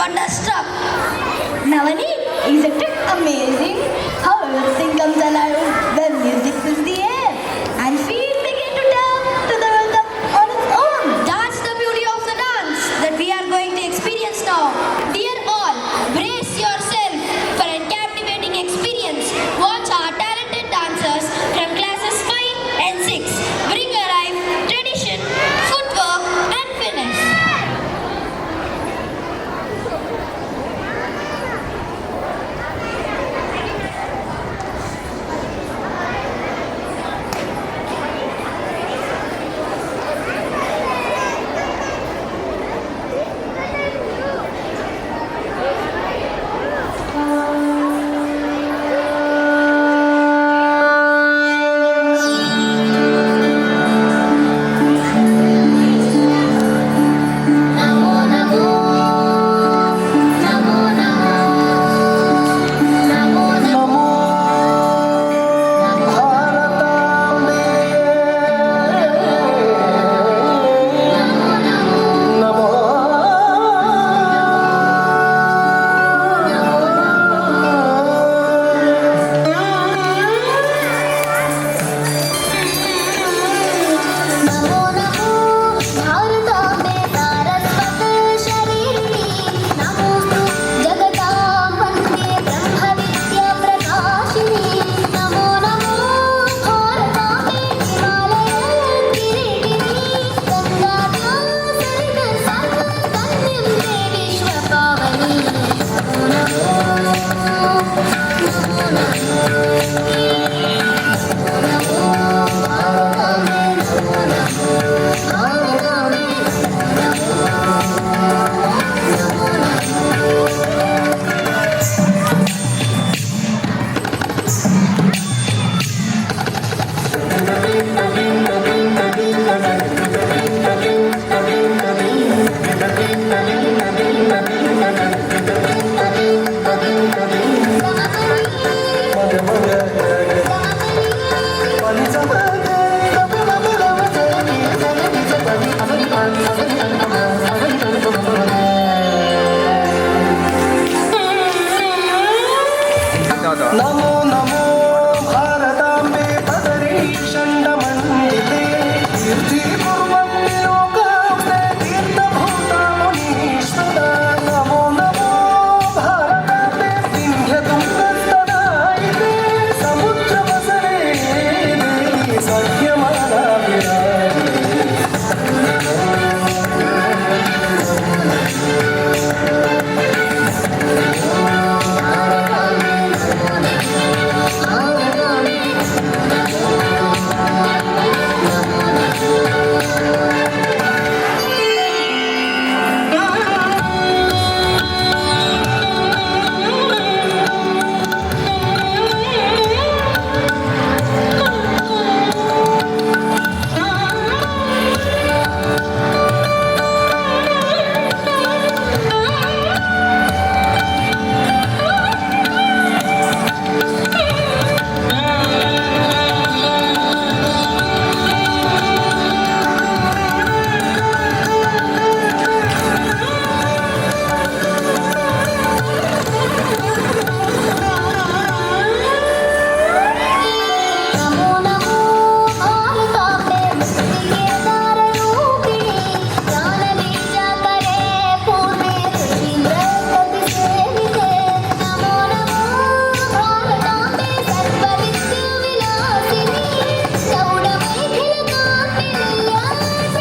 thunderstruck. Navani, isn't it amazing how everything comes alive when music fills the air and feet begin to dance to the rhythm on its own? That's the beauty of the dance that we are going to experience now. Dear all, brace yourself for a captivating experience. Watch our talented dancers from classes 5 and 6 bring alive tradition, footwork and finesse. నమో నమో నమో నమో నమో నమో భారతాంబే నమో నమో నమో భారతాంబే సారస్వత శరీరిణి నమోస్తు జగదాం వందే బ్రహ్మ విద్యా ప్రకాశిని నమో నమో భారతాంబే హిమాలయ కిరీటిని గంగా సరిత సర్వకన్యం తే విశ్వపావని నమో నమో నమో భారతాంబే పదరీ షండమండితే కీర్తి పూర్వం లోకాంబే తీర్థభూత మునీశ్వర నమో నమో భారతాంబే వింధ్యతుంగస్తనాయితే సముద్రవసనే దేవి సఖ్యమానా విరాజితే నమో నమో భారతాంబే ముక్తికేదార రూపిణి జ్ఞాన బీజాకరే పూర్వే ఋషీంద్రకపి సేవితే నమో నమో భారతాంబే సర్వ విద్యా విలాసిని చౌడమైఖిల కాంతి విలాస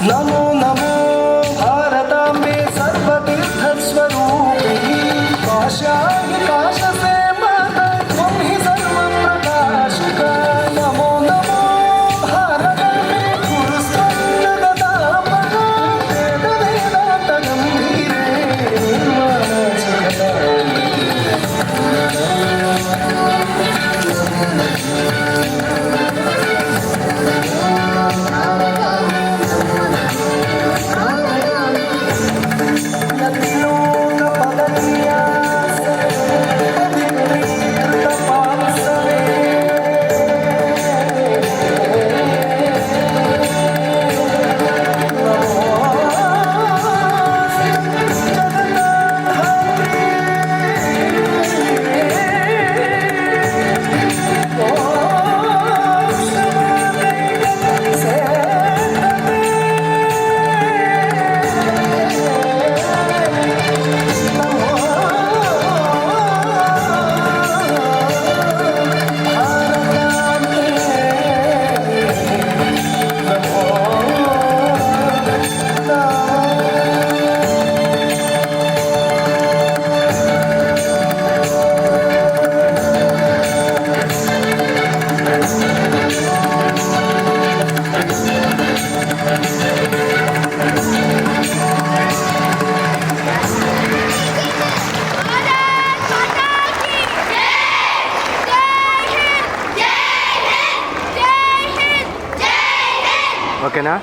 नमो नमो भारतांबे सर्वतीर्थस्वरूपिणी काशाहि काश से माता त्वं हि सर्वप्रकाशिका ఓకేనా